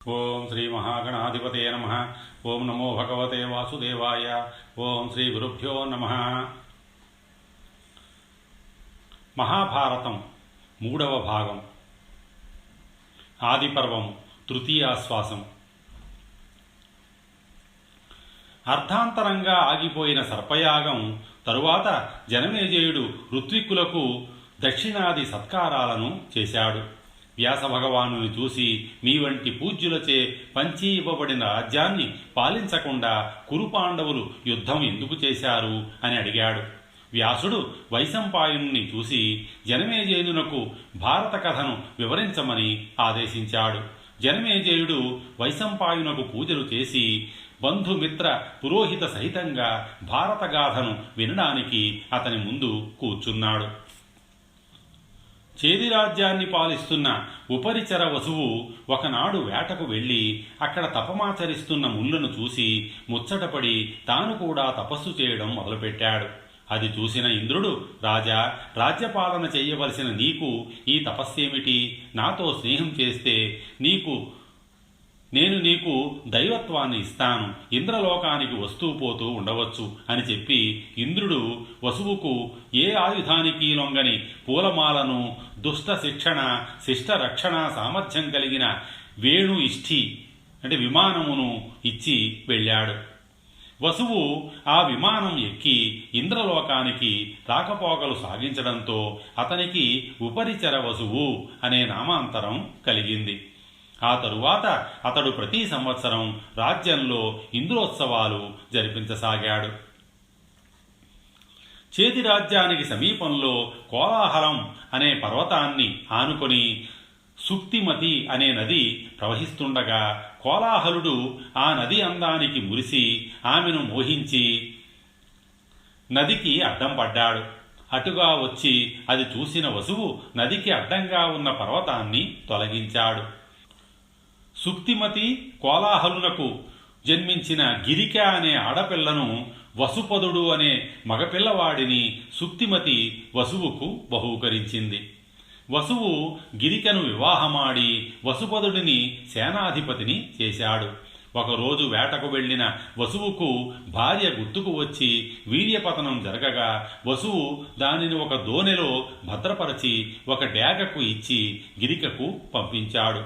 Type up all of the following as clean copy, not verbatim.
ఓం శ్రీ మహాగణాధిపతే నమః. ఓం నమో భగవతే వాసుదేవాయ. ఓం శ్రీ గురుభ్యో నమః. మహాభారతం 3వ భాగం, ఆదిపర్వం, తృతీయాశ్వాసం. అర్ధాంతరంగా ఆగిపోయిన సర్పయాగం తరువాత జనమేజయుడు ఋత్విక్కులకు దక్షిణాది సత్కారాలను చేశాడు. వ్యాసభగవానుని చూసి, మీ వంటి పూజ్యులచే పంచి ఇవ్వబడిన రాజ్యాన్ని పాలించకుండా కురుపాండవులు యుద్ధం ఎందుకు చేశారు అని అడిగాడు. వ్యాసుడు వైశంపాయనుని చూసి జనమేజయునకు భారత కథను వివరించమని ఆదేశించాడు. జనమేజయుడు వైశంపాయునకు పూజలు చేసి బంధుమిత్ర పురోహిత సహితంగా భారతగాథను వినడానికి అతని ముందు కూర్చున్నాడు. చేదిరాజ్యాన్ని పాలిస్తున్న ఉపరిచర వసువు ఒకనాడు వేటకు వెళ్ళి అక్కడ తపమాచరిస్తున్న ముళ్ళను చూసి ముచ్చటపడి తాను కూడా తపస్సు చేయడం మొదలుపెట్టాడు. అది చూసిన ఇంద్రుడు, రాజా, రాజ్యపాలన చేయవలసిన నీకు ఈ తపస్సేమిటి? నాతో స్నేహం చేస్తే నేను నీకు దైవత్వాన్ని ఇస్తాను, ఇంద్రలోకానికి వస్తూ పోతూ ఉండవచ్చు అని చెప్పి ఇంద్రుడు వసువుకు ఏ ఆయుధానికి లొంగని పూలమాలను, దుష్ట శిక్షణ, శిష్ట రక్షణ సామర్థ్యం కలిగిన వేణు ఇష్ఠి విమానమును ఇచ్చి వెళ్ళాడు. వసువు ఆ విమానం ఎక్కి ఇంద్రలోకానికి రాకపోకలు సాగించడంతో అతనికి ఉపరిచర వసువు అనే నామాంతరం కలిగింది. ఆ తరువాత అతడు ప్రతి సంవత్సరం రాజ్యంలో ఇంద్రోత్సవాలు జరిపించసాగాడు. చేతి రాజ్యానికి సమీపంలో కోలాహలం అనే పర్వతాన్ని ఆనుకొని సుక్తిమతి అనే నది ప్రవహిస్తుండగా కోలాహలుడు ఆ నది అందానికి మురిసి ఆమెను మోహించి నదికి అడ్డం పడ్డాడు. అటుగా వచ్చి అది చూసిన వసువు నదికి అడ్డంగా ఉన్న పర్వతాన్ని తొలగించాడు. సుక్తిమతి కోలాహలునకు జన్మించిన గిరిక అనే ఆడపిల్లను వసుపదుడు అనే మగపిల్లవాడిని సుక్తిమతి వసువుకు బహూకరించింది. వసువు గిరికను వివాహమాడి వసుపదుడిని సేనాధిపతిని చేశాడు. ఒకరోజు వేటకు వెళ్లిన వసువుకు భార్య గుర్తుకు వచ్చి వీర్యపతనం జరగగా వసువు దానిని ఒక దోనెలో భద్రపరచి ఒక డేగకు ఇచ్చి గిరికకు పంపించాడు.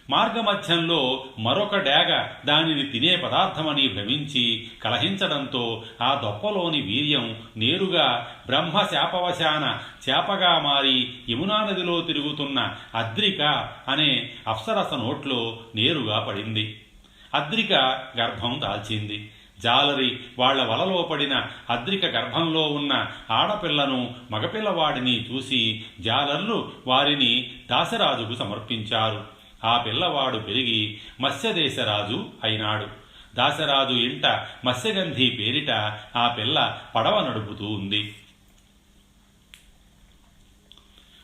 మార్గమధ్యంలో మరొక డేగ దానిని తినే పదార్థమని భ్రమించి కలహించడంతో ఆ దొప్పలోని వీర్యం నేరుగా బ్రహ్మ శాపవశాన చేపగా మారి యమునా నదిలో తిరుగుతున్న అద్రిక అనే అప్సరస నోట్లో నేరుగా పడింది. అద్రిక గర్భం దాల్చింది. జాలరి వాళ్ల వలలో పడిన అద్రిక గర్భంలో ఉన్న ఆడపిల్లను, మగపిల్లవాడిని చూసి జాలర్లు వారిని దాసరాజుకు సమర్పించారు. ఆ పిల్లవాడు పెరిగి మత్స్యదేశరాజు అయినాడు. దాసరాజు ఇంట మత్స్యగంధి పేరిట ఆ పిల్ల పడవ నడుపుతూ ఉంది.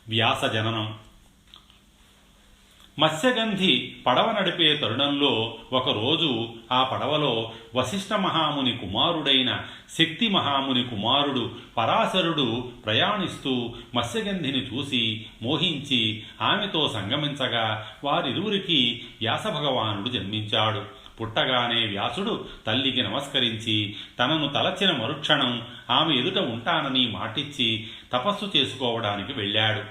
వ్యాస జననం. మత్స్యగంధి పడవ నడిపే తరుణంలో ఒకరోజు ఆ పడవలో వశిష్ఠ మహాముని కుమారుడైన శక్తి మహాముని కుమారుడు పరాశరుడు ప్రయాణిస్తూ మత్స్యగంధిని చూసి మోహించి ఆమెతో సంగమించగా వారిరువురికి వ్యాసభగవానుడు జన్మించాడు. పుట్టగానే వ్యాసుడు తల్లికి నమస్కరించి తనను తలచిన మరుక్షణం ఆమె ఎదుట ఉంటానని మాటిచ్చి తపస్సు చేసుకోవడానికి వెళ్ళాడు.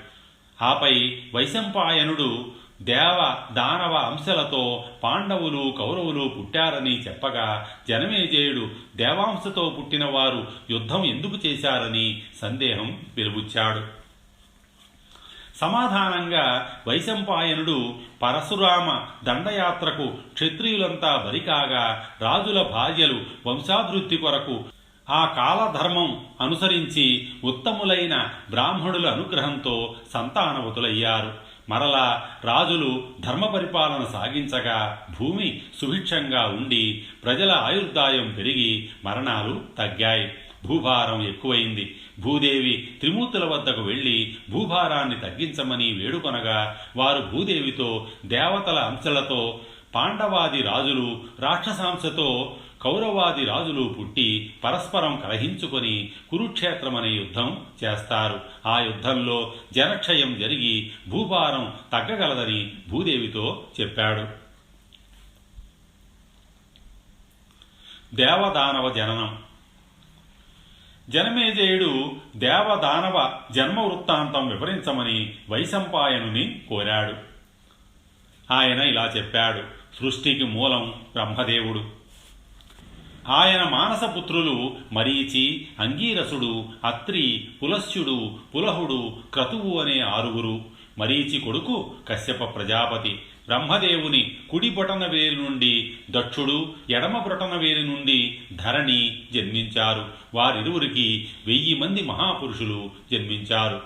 ఆపై వైశంపాయనుడు దేవ దానవ అంశలతో పాండవులు కౌరవులు పుట్టారని చెప్పగా జనమేజయుడు దేవాంశతో పుట్టిన వారు యుద్ధం ఎందుకు చేశారని సందేహం వెలుబుచ్చాడు. సమాధానంగా వైశంపాయనుడు పరశురామ దండయాత్రకు క్షత్రియులంతా బరికాగా రాజుల భార్యలు వంశాభివృద్ధి కొరకు ఆ కాలధర్మం అనుసరించి ఉత్తములైన బ్రాహ్మణుల అనుగ్రహంతో సంతానవతులయ్యారు. మరలా రాజులు ధర్మ పరిపాలన సాగించగా భూమి సుభిక్షంగా ఉండి ప్రజల ఆయుర్దాయం పెరిగి మరణాలు తగ్గాయి. భూభారం ఎక్కువైంది. భూదేవి త్రిమూర్తుల వద్దకు వెళ్ళి భూభారాన్ని తగ్గించమని వేడుకొనగా వారు భూదేవితో దేవతల అంశలతో పాండవాది రాజులు రాక్షసాంశతో కౌరవాది రాజులు పుట్టి పరస్పరం కలహించుకొని కురుక్షేత్రమనే యుద్ధం చేస్తారు. ఆ యుద్ధంలో జనక్షయం జరిగి భూభారం తగ్గగలదని భూదేవితో చెప్పాడు. దేవదానవ జననం. జనమేజయుడు దేవదానవ జన్మ వృత్తాంతం వివరించమని వైశంపాయనుని కోరాడు. ఆయన ఇలా చెప్పాడు. సృష్టికి మూలం బ్రహ్మదేవుడు. ఆయన మానసపుత్రులు మరీచి, అంగీరసుడు, అత్రి, పులస్త్యుడు, పులహుడు, క్రతువు అనే 6. మరీచి కొడుకు కశ్యప ప్రజాపతి. బ్రహ్మదేవుని కుడి బొటన వేలి నుండి దక్షుడు, ఎడమ బొటన వేలి నుండి ధరణి జన్మించారు. వారిరువురికి 1000 మంది మహాపురుషులు జన్మించారు.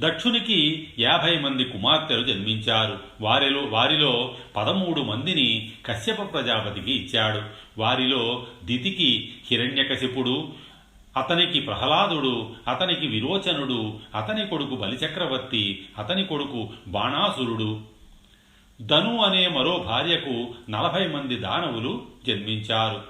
దక్షునికి 50 మంది కుమార్తెలు జన్మించారు. వారిలో 13 మందిని కశ్యప ప్రజాపతికి ఇచ్చాడు. వారిలో దితికి హిరణ్యకశిపుడు, అతనికి ప్రహ్లాదుడు, అతనికి విరోచనుడు, అతని కొడుకు బలిచక్రవర్తి, అతని కొడుకు బాణాసురుడు. ధను అనే మరో భార్యకు 40 మంది దానవులు జన్మించారు.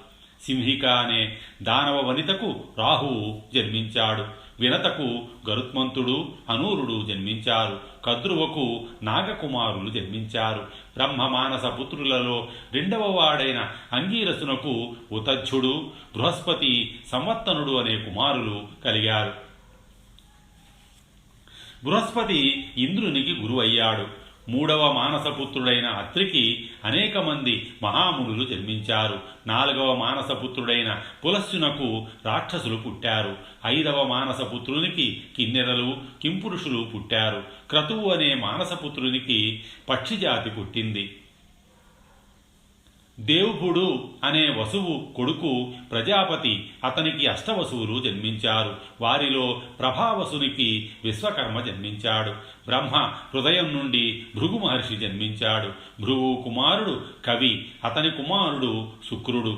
సింహిక అనే దానవ వనితకు రాహువు జన్మించాడు. వినతకు గరుత్మంతుడు, అనూరుడు జన్మించారు. కద్రువకు నాగకుమారులు జన్మించారు. బ్రహ్మమానస పుత్రులలో 2వ వాడైన అంగీరసునకు ఉతజ్జుడు, బృహస్పతి, సంవత్తనుడు అనే కుమారులు కలిగారు. బృహస్పతి ఇంద్రునికి గురువయ్యాడు. 3వ మానసపుత్రుడైన అత్రికి అనేక మంది మహామునులు జన్మించారు. 4వ మానసపుత్రుడైన పులస్త్యునకు రాక్షసులు పుట్టారు. 5వ మానసపుత్రునికి కిన్నెరలు, కింపురుషులు పుట్టారు. క్రతువు అనే మానసపుత్రునికి పక్షిజాతి పుట్టింది. దేవుభుడు అనే వసువు కొడుకు ప్రజాపతి, అతనికి అష్టవసువులు జన్మించారు. వారిలో ప్రభావసునికి విశ్వకర్మ జన్మించాడు. బ్రహ్మ హృదయం నుండి భృగు మహర్షి జన్మించాడు. భృగు కుమారుడు కవి, అతని కుమారుడు శుక్రుడు.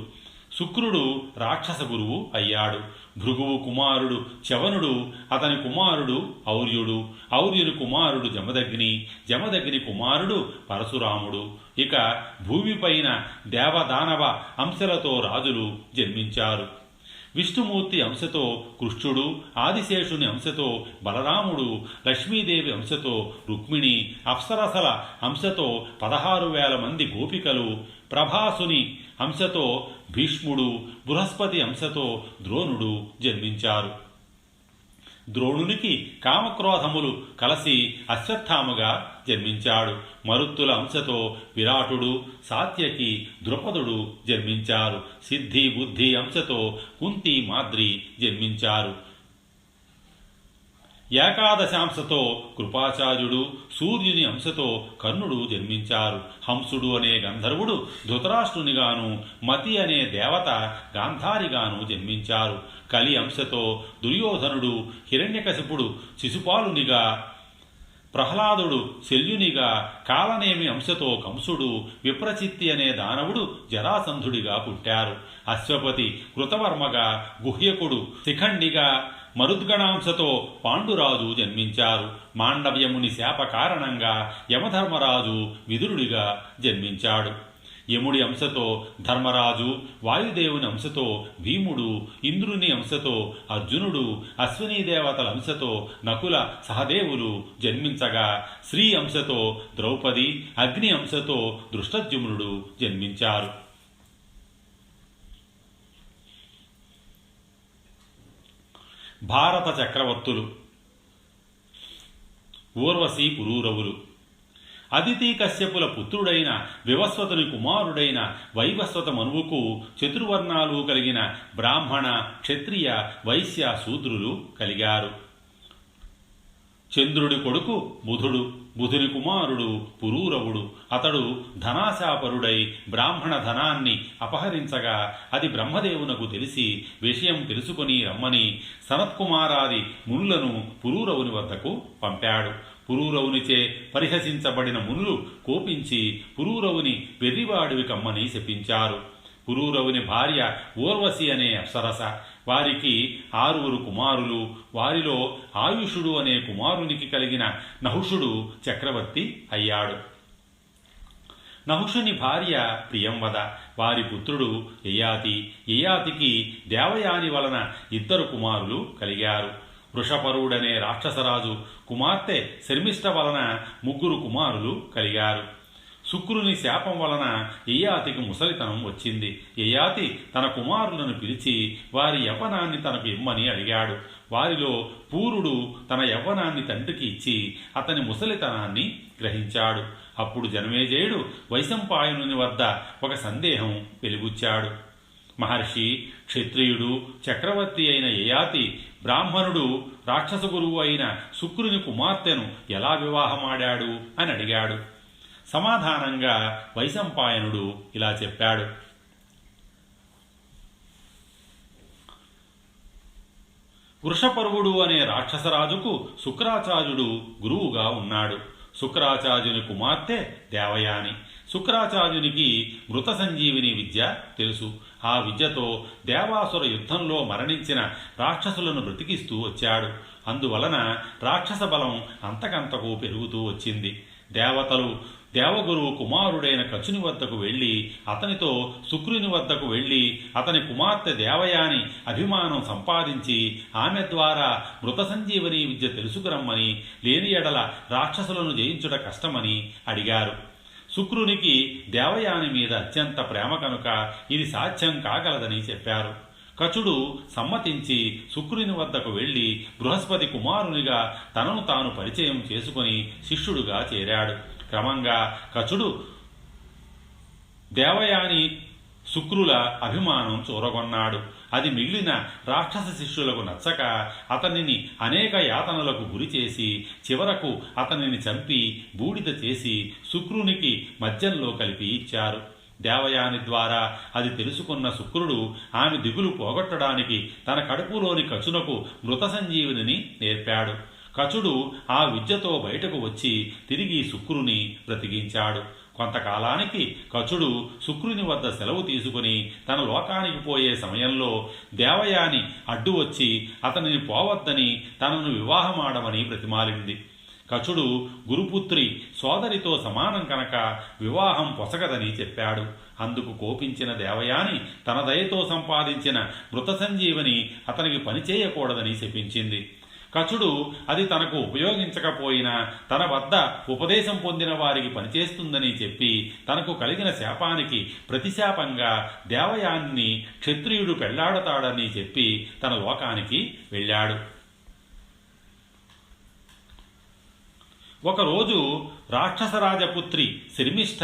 శుక్రుడు రాక్షస గురువు అయ్యాడు. భృగువు కుమారుడు చవనుడు, అతని కుమారుడు ఔర్యుడు. ఔర్యుని కుమారుడు జమదగ్ని, జమదగ్ని కుమారుడు పరశురాముడు. ఇక భూమిపైన దేవదానవ అంశలతో రాజులు జన్మించారు. విష్ణుమూర్తి అంశతో కృష్ణుడు, ఆదిశేషుని అంశతో బలరాముడు, లక్ష్మీదేవి అంశతో రుక్మిణి, అప్సరసల అంశతో 16,000 మంది గోపికలు, ప్రభాసుని అంశతో భీష్ముడు, బృహస్పతి అంశతో ద్రోణుడు జన్మించారు. ద్రోణునికి కామక్రోధములు కలసి అశ్వత్థామగా జన్మించాడు. మరుత్తుల అంశతో విరాటుడు, సాత్యకి, ద్రుపదుడు జన్మించారు. సిద్ధి బుద్ధి అంశతో కుంతి, మాద్రి జన్మించారు. ఏకాదశాంశతో కృపాచార్యుడు, సూర్యుని అంశతో కర్ణుడు జన్మించారు. హంసుడు అనే గంధర్వుడు ధృతరాష్ట్రునిగాను, మతి అనే దేవత గాంధారిగాను జన్మించారు. కలి అంశతో దుర్యోధనుడు, హిరణ్యకశిపుడు శిశుపాలునిగా, ప్రహ్లాదుడు శల్యునిగా, కాలనేమి అంశతో కంసుడు, విప్రచిత్తి అనే దానవుడు జరాసంధుడిగా పుట్టారు. అశ్వపతి కృతవర్మగా, గుహ్యకుడు శిఖండిగా, మరుద్గణాంశతో పాండురాజు జన్మించారు. మాండవ్యముని శాప కారణంగా యమధర్మరాజు విదురుడిగా జన్మించాడు. యముడి అంశతో ధర్మరాజు, వాయుదేవుని అంశతో భీముడు, ఇంద్రుని అంశతో అర్జునుడు, అశ్వినీ దేవతల అంశతో నకుల సహదేవులు జన్మించగా, శ్రీ అంశతో ద్రౌపది, అగ్ని అంశతో దృష్టద్యుమ్నుడు జన్మించారు. భారత చక్రవర్తులు. ఊర్వశి పురూరవులు. అదితి కశ్యపుల పుత్రుడైన వివస్వతుని కుమారుడైన వైవస్వత మనువుకు చతుర్వర్ణాలు కలిగిన బ్రాహ్మణ, క్షత్రియ, వైశ్య, శూద్రులు కలిగారు. చంద్రుడి కొడుకు బుధుడు, బుధుని కుమారుడు పురూరవుడు. అతడు ధనాశాపరుడై బ్రాహ్మణ ధనాన్ని అపహరించగా అది బ్రహ్మదేవునకు తెలిసి విషయం తెలుసుకొని రమ్మని సనత్కుమారాది మునులను పురూరవుని వద్దకు పంపాడు. పురూరవునిచే పరిహసించబడిన మునులు కోపించి పురూరవుని వెర్రివాడివి కమ్మని శపించారు. పురూరవుని భార్య ఊర్వశి అనే అప్సరస. వారికి 6 కుమారులు. వారిలో ఆయుషుడు అనే కుమారునికి కలిగిన నహుషుడు చక్రవర్తి అయ్యాడు. నహుషుని భార్య ప్రియంవద, వారి పుత్రుడు యయాతి. యయాతికి దేవయాని వలన 2 కుమారులు కలిగారు. వృషపరుడనే రాక్షసరాజు కుమార్తె శర్మిష్ఠ వలన 3 కుమారులు కలిగారు. శుక్రుని శాపం వలన యయాతికి ముసలితనం వచ్చింది. యయాతి తన కుమారులను పిలిచి వారి యవ్వనాన్ని తనకు ఇమ్మని అడిగాడు. వారిలో పూరుడు తన యవ్వనాన్ని తండ్రికి ఇచ్చి అతని ముసలితనాన్ని గ్రహించాడు. అప్పుడు జనమేజయుడు వైశంపాయనుని వద్ద ఒక సందేహం వెలిబుచ్చాడు. మహర్షి, క్షత్రియుడు, చక్రవర్తి అయిన యయాతి బ్రాహ్మణుడు రాక్షస గురువు అయిన శుక్రుని కుమార్తెను ఎలా వివాహమాడాడు అని అడిగాడు. సమాధానంగా వైశంపాయనుడు ఇలా చెప్పాడు. వృషపర్వుడు అనే రాక్షసరాజుకు శుక్రాచార్యుడు గురువుగా ఉన్నాడు. శుక్రాచార్యుని కుమార్తె దేవయాని. శుక్రాచార్యునికి మృత సంజీవిని విద్య తెలుసు. ఆ విద్యతో దేవాసుర యుద్ధంలో మరణించిన రాక్షసులను బ్రతికిస్తూ వచ్చాడు. అందువలన రాక్షస బలం అంతకంతకు పెరుగుతూ వచ్చింది. దేవతలు దేవగురువు కుమారుడైన కచుని వద్దకు వెళ్ళి అతనితో శుక్రుని వద్దకు వెళ్ళి అతని కుమార్తె దేవయాని అభిమానం సంపాదించి ఆమె ద్వారా మృత సంజీవని విద్య తెలుసుకురమ్మని, లేని ఎడల రాక్షసులను జయించుట కష్టమని అడిగారు. శుక్రునికి దేవయాని మీద అత్యంత ప్రేమ కనుక ఇది సాధ్యం కాగలదని చెప్పారు. కచుడు సమ్మతించి శుక్రుని వద్దకు వెళ్ళి బృహస్పతి కుమారునిగా తనను తాను పరిచయం చేసుకుని శిష్యుడుగా చేరాడు. క్రమంగా కచుడు దేవయాని శుక్రుల అభిమానం చూరగొన్నాడు. అది మిగిలిన రాక్షస శిష్యులకు నచ్చక అతనిని అనేక యాతనలకు గురిచేసి చివరకు అతనిని చంపి బూడిద చేసి శుక్రునికి మద్యంలో కలిపి ఇచ్చారు. దేవయాని ద్వారా అది తెలుసుకున్న శుక్రుడు ఆమె దిగులు పోగొట్టడానికి తన కడుపులోని కచునకు మృత సంజీవిని నేర్పాడు. కచుడు ఆ విద్యతో బయటకు వచ్చి తిరిగి శుక్రుని బ్రతికించాడు. కొంతకాలానికి కచుడు శుక్రుని వద్ద సెలవు తీసుకుని తన లోకానికి పోయే సమయంలో దేవయాని అడ్డు వచ్చి అతనిని పోవద్దని తనను వివాహమాడమని ప్రతిమాలింది. కచుడు గురుపుత్రి సోదరితో సమానం కనుక వివాహం పొసగదని చెప్పాడు. అందుకు కోపించిన దేవయాని తన దయతో సంపాదించిన మృత సంజీవని అతనికి పనిచేయకూడదని శపించింది. కచుడు అది తనకు ఉపయోగించకపోయినా తన వద్ద ఉపదేశం పొందిన వారికి పనిచేస్తుందని చెప్పి తనకు కలిగిన శాపానికి ప్రతిశాపంగా దేవయాన్ని క్షత్రియుడు పెళ్లాడతాడని చెప్పి తన లోకానికి వెళ్ళాడు. ఒకరోజు రాక్షసరాజపుత్రి శర్మిష్ఠ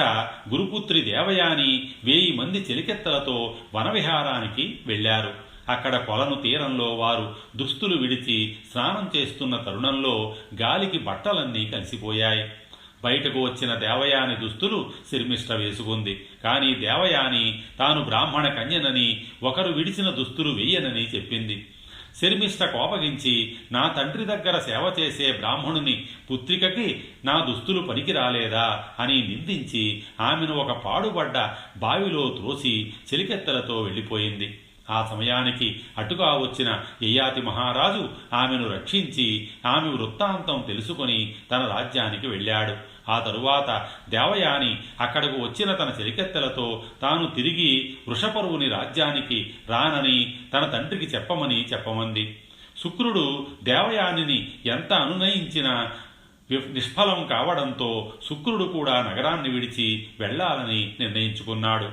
గురుపుత్రి దేవయాని 1000 మంది చెలికెత్తలతో వనవిహారానికి వెళ్ళారు. అక్కడ కొలను తీరంలో వారు దుస్తులు విడిచి స్నానం చేస్తున్న తరుణంలో గాలికి బట్టలన్నీ కలిసిపోయాయి. బయటకు వచ్చిన దేవయాని దుస్తులు శర్మిష్ఠ వేసుకుంది. కానీ దేవయాని తాను బ్రాహ్మణ కన్యనని, ఒకరు విడిచిన దుస్తులు వెయ్యనని చెప్పింది. శర్మిష్ఠ కోపగించి, నా తండ్రి దగ్గర సేవ చేసే బ్రాహ్మణుని పుత్రికకి నా దుస్తులు పనికి రాలేదా అని నిందించి ఆమెను ఒక పాడుబడ్డ బావిలో త్రోసి చెలికెత్తలతో వెళ్ళిపోయింది. ఆ సమయానికి అటుగా వచ్చిన యయాతి మహారాజు ఆమెను రక్షించి ఆమె వృత్తాంతం తెలుసుకొని తన రాజ్యానికి వెళ్ళాడు. ఆ తరువాత దేవయాని అక్కడకు వచ్చిన తన చెలికెత్తెలతో తాను తిరిగి వృషపర్వుని రాజ్యానికి రానని తన తండ్రికి చెప్పమంది. శుక్రుడు దేవయానిని ఎంత అనునయించినా నిష్ఫలం కావడంతో శుక్రుడు కూడా నగరాన్ని విడిచి వెళ్లాలని నిర్ణయించుకున్నాడు.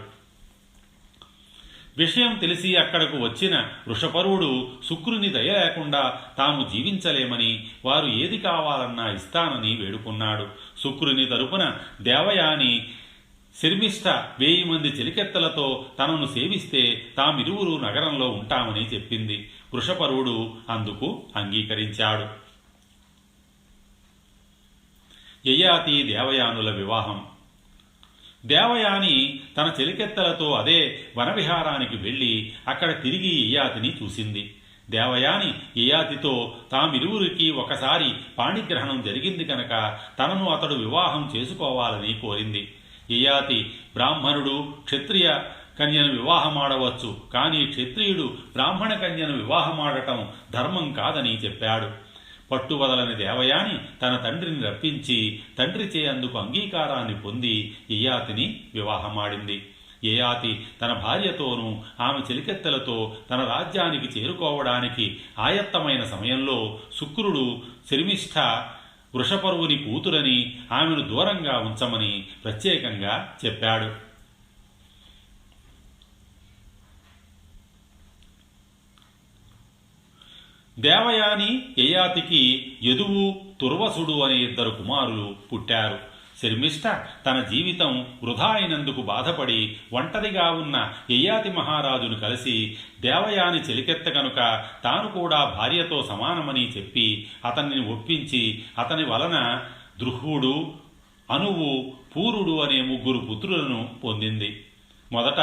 విషయం తెలిసి అక్కడకు వచ్చిన వృషపర్వుడు శుక్రుని దయ లేకుండా తాము జీవించలేమని, వారు ఏది కావాలన్నా ఇస్తానని వేడుకున్నాడు. శుక్రుని తరపున దేవయాని శర్మిష్ఠ 1000 మంది చెలికెత్తలతో తనను సేవిస్తే తామిరువురు నగరంలో ఉంటామని చెప్పింది. వృషపర్వుడు అందుకు అంగీకరించాడు. యయాతి దేవయానుల వివాహం. దేవయాని తన చెలికెత్తలతో అదే వనవిహారానికి వెళ్ళి అక్కడ తిరిగి యయాతిని చూసింది. దేవయాని యయాతితో తామిరువురికి ఒకసారి పాణిగ్రహణం జరిగింది కనుక తనను అతడు వివాహం చేసుకోవాలని కోరింది. యయాతి బ్రాహ్మణుడు క్షత్రియ కన్యను వివాహమాడవచ్చు, కానీ క్షత్రియుడు బ్రాహ్మణ కన్యను వివాహమాడటం ధర్మం కాదని చెప్పాడు. పట్టువదలని దేవయాని తన తండ్రిని రప్పించి తండ్రిచే అందుకు అంగీకారాన్ని పొంది యయాతిని వివాహమాడింది. యయాతి తన భార్యతోనూ ఆమె చెలికెత్తెలతో తన రాజ్యానికి చేరుకోవడానికి ఆయత్తమైన సమయంలో శుక్రుడు శర్మిష్ఠ వృషపర్వుని కూతురని ఆమెను దూరంగా ఉంచమని ప్రత్యేకంగా చెప్పాడు. దేవయాని యయాతికి యదువు తుర్వసుడు అనే 2 కుమారులు పుట్టారు. శర్మిష్ఠ తన జీవితం వృధా అయినందుకు బాధపడి ఒంటరిగా ఉన్న యయాతి మహారాజును కలిసి దేవయాని చెలికెత్త కనుక తాను కూడా భార్యతో సమానమని చెప్పి అతన్ని ఒప్పించి అతని వలన ద్రుహుడు, అనువు, పూరుడు అనే 3 పుత్రులను పొందింది. మొదట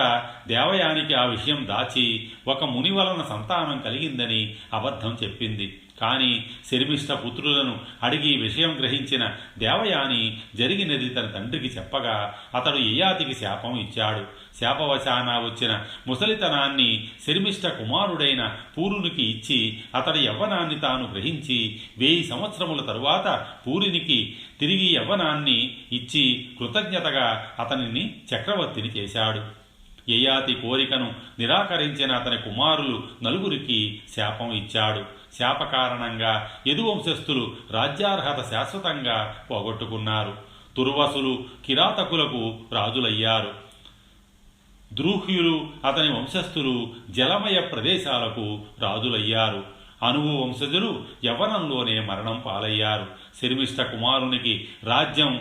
దేవయానికి ఆ విషయం దాచి ఒక ముని వలన సంతానం కలిగిందని అబద్ధం చెప్పింది. కానీ శర్మిష్ఠ పుత్రులను అడిగి విషయం గ్రహించిన దేవయాని జరిగినది తన తండ్రికి చెప్పగా అతడు యయాతికి శాపం ఇచ్చాడు. శాపవశాన వచ్చిన ముసలితనాన్ని శర్మిష్ఠ కుమారుడైన పూరునికి ఇచ్చి అతడి యవ్వనాన్ని తాను గ్రహించి 1000 సంవత్సరముల తరువాత పూరునికి తిరిగి యవ్వనాన్ని ఇచ్చి కృతజ్ఞతగా అతనిని చక్రవర్తిని చేశాడు. యయాతి కోరికను నిరాకరించిన అతని కుమారులు 4కి శాపం ఇచ్చాడు. శాప కారణంగా యదువంశస్థులు రాజ్యార్హత శాశ్వతంగా పోగొట్టుకున్నారు. తుర్వసులు కిరాతకులకు రాజులయ్యారు. ద్రూహ్యులు అతని వంశస్థులు జలమయ ప్రదేశాలకు రాజులయ్యారు. అనువు వంశజులు యవ్వనంలోనే మరణం పాలయ్యారు. శర్మిష్ఠ కుమారునికి రాజ్యం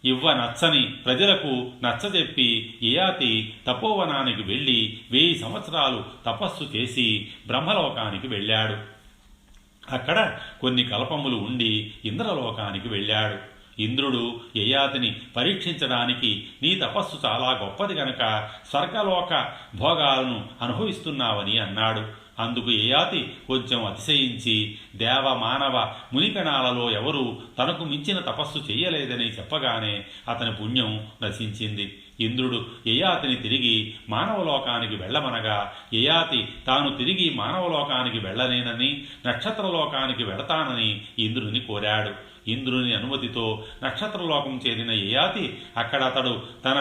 ఇవ్వనచ్చని ప్రజలకు నచ్చజెప్పి యయాతి తపోవనానికి వెళ్ళి 1000 సంవత్సరాలు తపస్సు చేసి బ్రహ్మలోకానికి వెళ్ళాడు. అక్కడ కొన్ని కల్పములు ఉండి ఇంద్రలోకానికి వెళ్ళాడు. ఇంద్రుడు యయాతిని పరీక్షించడానికి నీ తపస్సు చాలా గొప్పది గనక స్వర్గలోక భోగాలను అనుభవిస్తున్నావని అన్నాడు. అందుకు యయాతి కొంచెం అతిశయించి దేవ మానవ మునిగణాలలో ఎవరూ తనకు మించిన తపస్సు చెయ్యలేదని చెప్పగానే అతని పుణ్యం నశించింది. ఇంద్రుడు యయాతిని తిరిగి మానవలోకానికి వెళ్ళమనగా యయాతి తాను తిరిగి మానవలోకానికి వెళ్ళలేనని నక్షత్రలోకానికి వెళతానని ఇంద్రుని కోరాడు. ఇంద్రుని అనుమతితో నక్షత్రలోకం చేరిన యయాతి అక్కడ అతడు తన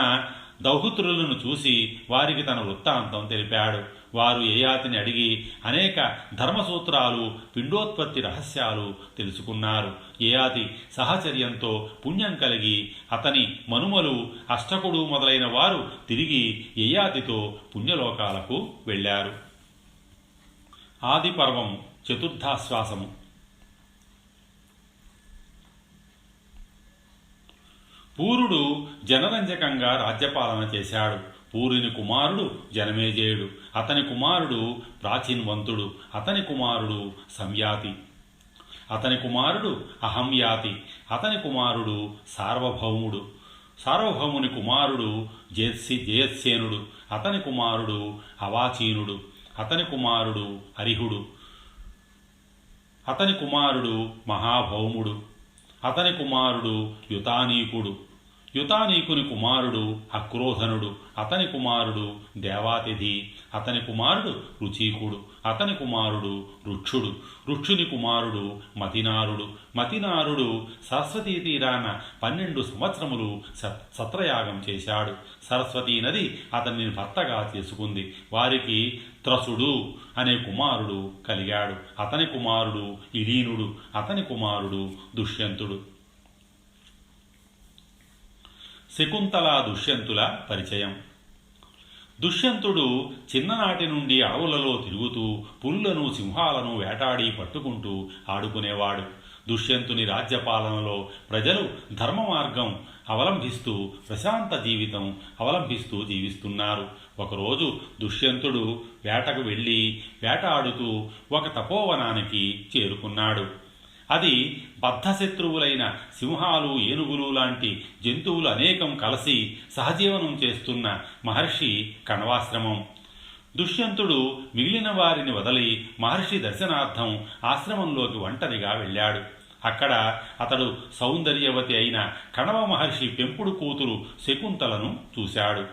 దౌహిత్రులను చూసి వారికి తన వృత్తాంతం తెలిపాడు. వారు యయాతిని అడిగి అనేక ధర్మసూత్రాలు, పిండోత్పత్తి రహస్యాలు తెలుసుకున్నారు. యయాతి సహచర్యంతో పుణ్యం కలిగి అతని మనుమలు, అష్టకుడు మొదలైన వారు తిరిగి యయాతితో పుణ్యలోకాలకు వెళ్ళారు. ఆదిపర్వము చతుర్థాశ్వాసము. పూరుడు జనరంజకంగా రాజ్యపాలన చేశాడు. పూరుని కుమారుడు జనమేజయుడు, అతని కుమారుడు ప్రాచీన్వంతుడు, అతని కుమారుడు సంయాతి, అతని కుమారుడు అహంయాతి, అతని కుమారుడు సార్వభౌముడు, సార్వభౌముని కుమారుడు జయత్సేనుడు, అతని కుమారుడు అవాచీనుడు, అతని కుమారుడు హరిహుడు, అతని కుమారుడు మహాభౌముడు, అతని కుమారుడు యుతానీకుడు, యుతానీకుని కుమారుడు అక్రోధనుడు, అతని కుమారుడు దేవాతిథి, అతని కుమారుడు రుచీకుడు, అతని కుమారుడు రుక్షుడు, రుక్షుని కుమారుడు మతినారుడు, మతినారుడు సరస్వతీ తీరాన 12 సంవత్సరములు సత్రయాగం చేశాడు. సరస్వతీ నది అతనిని భర్తగా చేసుకుంది. వారికి త్రసుడు అనే కుమారుడు కలిగాడు. అతని కుమారుడు ఇలీనుడు, అతని కుమారుడు దుష్యంతుడు. శకుంతల దుష్యంతుల పరిచయం. దుష్యంతుడు చిన్ననాటి నుండి అడవులలో తిరుగుతూ పులులను, సింహాలను వేటాడి పట్టుకుంటూ ఆడుకునేవాడు. దుష్యంతుని రాజ్యపాలనలో ప్రజలు ధర్మ మార్గం అవలంబిస్తూ ప్రశాంత జీవితం అవలంబిస్తూ జీవిస్తున్నారు. ఒకరోజు దుష్యంతుడు వేటకు వెళ్ళి వేటాడుతూ ఒక తపోవనానికి చేరుకున్నాడు. అది బద్ధశత్రువులైన సింహాలు, ఏనుగులు లాంటి జంతువులు అనేకం కలిసి సహజీవనం చేస్తున్న మహర్షి కణవాశ్రమం. దుష్యంతుడు మిగిలిన వారిని వదిలి మహర్షి దర్శనార్థం ఆశ్రమంలోకి ఒంటరిగా వెళ్ళాడు. అక్కడ అతడు సౌందర్యవతి అయిన కణవ మహర్షి పెంపుడు కూతురు శకుంతలను చూశాడు.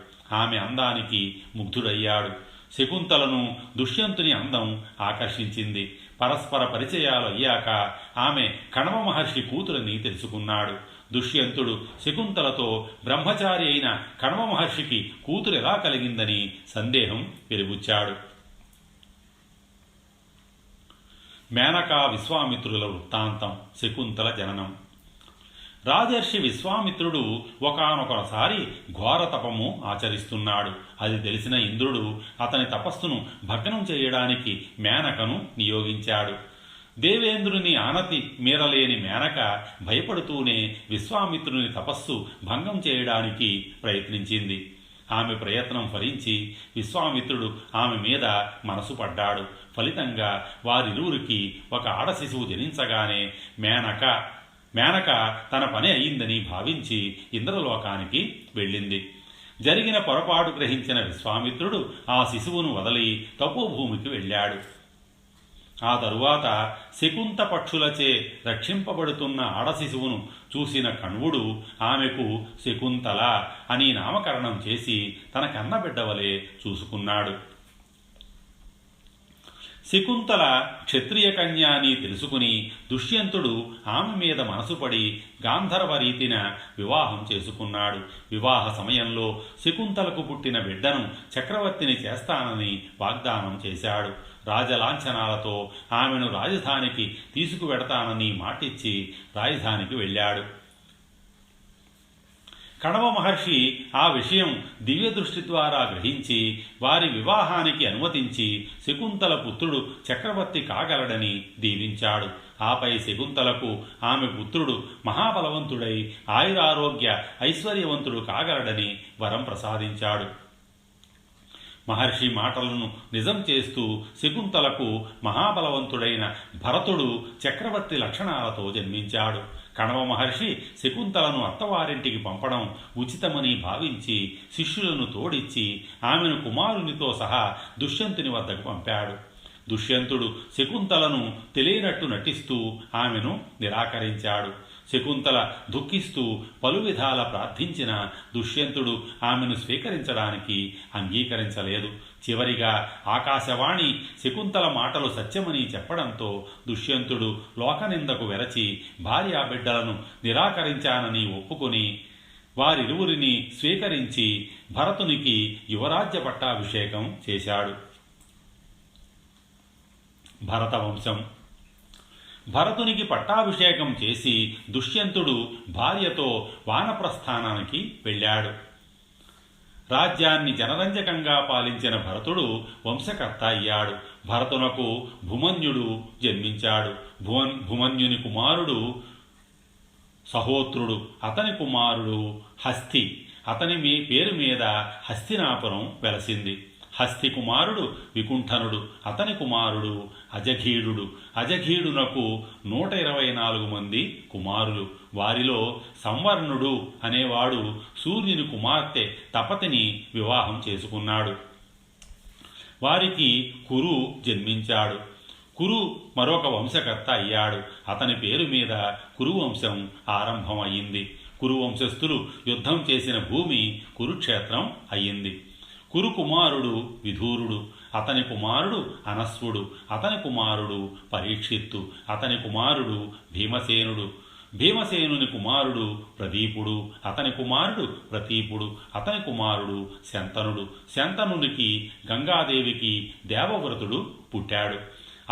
ఆమె అందానికి ముగ్ధుడయ్యాడు. శకుంతలను దుష్యంతుని అందం ఆకర్షించింది. పరస్పర పరిచయాలు అయ్యాక ఆమె కణవ మహర్షి కూతురని తెలుసుకున్నాడు. దుష్యంతుడు శకుంతలతో బ్రహ్మచారి అయిన కణవ మహర్షికి కూతురు ఎలా కలిగిందని సందేహం వెలిబుచ్చాడు. మేనకా విశ్వామిత్రుల వృత్తాంతం. శకుంతల జననం. రాజర్షి విశ్వామిత్రుడు ఒకానొకసారి ఘోర తపము ఆచరిస్తున్నాడు. అది తెలిసిన ఇంద్రుడు అతని తపస్సును భగ్నం చేయడానికి మేనకను నియోగించాడు. దేవేంద్రుని ఆనతి మీరలేని మేనక భయపడుతూనే విశ్వామిత్రుని తపస్సు భంగం చేయడానికి ప్రయత్నించింది. ఆమె ప్రయత్నం ఫలించి విశ్వామిత్రుడు ఆమె మీద మనసు పడ్డాడు. ఫలితంగా వారిరువురికి ఒక ఆడ శిశువు జనించగానే మేనక తన పని అయిందని భావించి ఇంద్రలోకానికి వెళ్ళింది. జరిగిన పొరపాటు గ్రహించిన విశ్వామిత్రుడు ఆ శిశువును వదలి తపోభూమికి వెళ్ళాడు. ఆ తరువాత శకుంత పక్షులచే రక్షింపబడుతున్న ఆడశిశువును చూసిన కణ్వుడు ఆమెకు శకుంతల అని నామకరణం చేసి తన కన్నబిడ్డవలే చూసుకున్నాడు. శకుంతల క్షత్రియ కన్య అని తెలుసుకుని దుష్యంతుడు ఆమె మీద మనసుపడి గాంధర్వ రీతిన వివాహం చేసుకున్నాడు. వివాహ సమయంలో శకుంతలకు పుట్టిన బిడ్డను చక్రవర్తిని చేస్తానని వాగ్దానం చేశాడు. రాజలాంఛనాలతో ఆమెను రాజధానికి తీసుకువెడతానని మాటిచ్చి రాజధానికి వెళ్ళాడు. కణవ మహర్షి ఆ విషయం దివ్య దృష్టి ద్వారా గ్రహించి వారి వివాహానికి అనుమతించి శకుంతల పుత్రుడు చక్రవర్తి కాగలడని దీవించాడు. ఆపై శకుంతలకు ఆమె పుత్రుడు మహాబలవంతుడై ఆయురారోగ్య ఐశ్వర్యవంతుడు కాగలడని వరం ప్రసాదించాడు. మహర్షి మాటలను నిజం చేస్తూ శకుంతలకు మహాబలవంతుడైన భరతుడు చక్రవర్తి లక్షణాలతో జన్మించాడు. కణవ మహర్షి శకుంతలను అత్తవారింటికి పంపడం ఉచితమని భావించి శిష్యులను తోడిచ్చి ఆమెను కుమారునితో సహా దుష్యంతుని వద్దకు పంపాడు. దుష్యంతుడు శకుంతలను తెలియనట్టు నటిస్తూ ఆమెను నిరాకరించాడు. శకుంతల దుఃఖిస్తూ పలు విధాల ప్రార్థించిన దుష్యంతుడు ఆమెను స్వీకరించడానికి అంగీకరించలేదు. చివరిగా ఆకాశవాణి శకుంతల మాటలు సత్యమని చెప్పడంతో దుష్యంతుడు లోకనిందకు వెరచి భార్యాబిడ్డలను నిరాకరించానని ఒప్పుకొని వారిరువురిని స్వీకరించి భరతునికి యువరాజ్య పట్టాభిషేకం చేశాడు. భరతవంశం. భరతునికి పట్టాభిషేకం చేసి దుష్యంతుడు భార్యతో వానప్రస్థానానికి వెళ్ళాడు. రాజ్యాన్ని జనరంజకంగా పాలించిన భరతుడు వంశకర్త అయ్యాడు. భరతునకు భుమన్యుడు జన్మించాడు. భుమన్యుని కుమారుడు సహోత్రుడు. అతని కుమారుడు హస్తి. అతని పేరు మీద హస్తినాపురం వెలసింది. హస్తి కుమారుడు వికుంఠనుడు. అతని కుమారుడు అజఘీడు. అజఘీడునకు 124 మంది కుమారులు. వారిలో సంవర్ణుడు అనేవాడు సూర్యుని కుమార్తె తపతిని వివాహం చేసుకున్నాడు. వారికి కురు జన్మించాడు. కురు మరొక వంశకర్త అయ్యాడు. అతని పేరు మీద కురువంశం ఆరంభమయ్యింది. కురువంశస్థులు యుద్ధం చేసిన భూమి కురుక్షేత్రం అయ్యింది. కురు కుమారుడు విధూరుడు. అతని కుమారుడు అనస్వుడు. అతని కుమారుడు పరీక్షిత్తు. అతని కుమారుడు భీమసేనుడు. భీమసేనుని కుమారుడు ప్రదీపుడు. అతని కుమారుడు ప్రతీపుడు. అతని కుమారుడు శంతనుడు. శంతనునికి గంగాదేవికి దేవవ్రతుడు పుట్టాడు.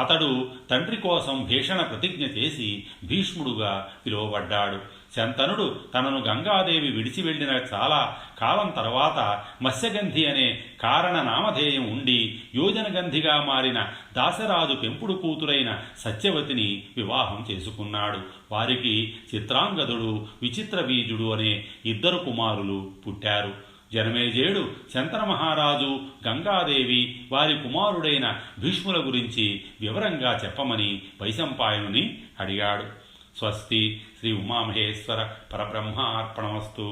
అతడు తండ్రి కోసం భీషణ ప్రతిజ్ఞ చేసి భీష్ముడుగా పిలువబడ్డాడు. శంతనుడు తనను గంగాదేవి విడిచి వెళ్ళిన చాలా కాలం తర్వాత మత్స్యగంధి అనే కారణ నామధేయం ఉండి యోజనగంధిగా మారిన దాశరాజు పెంపుడు కూతురైన సత్యవతిని వివాహం చేసుకున్నాడు. వారికి చిత్రాంగదుడు, విచిత్రబీజుడు అనే 2 కుమారులు పుట్టారు. జనమేజయుడు శంతన మహారాజు, గంగాదేవి, వారి కుమారుడైన భీష్ముల గురించి వివరంగా చెప్పమని వైశంపాయనుని అడిగాడు. స్వస్తి. శ్రీ ఉమామహేశ్వర పరబ్రహ్మ అర్పణమస్తు.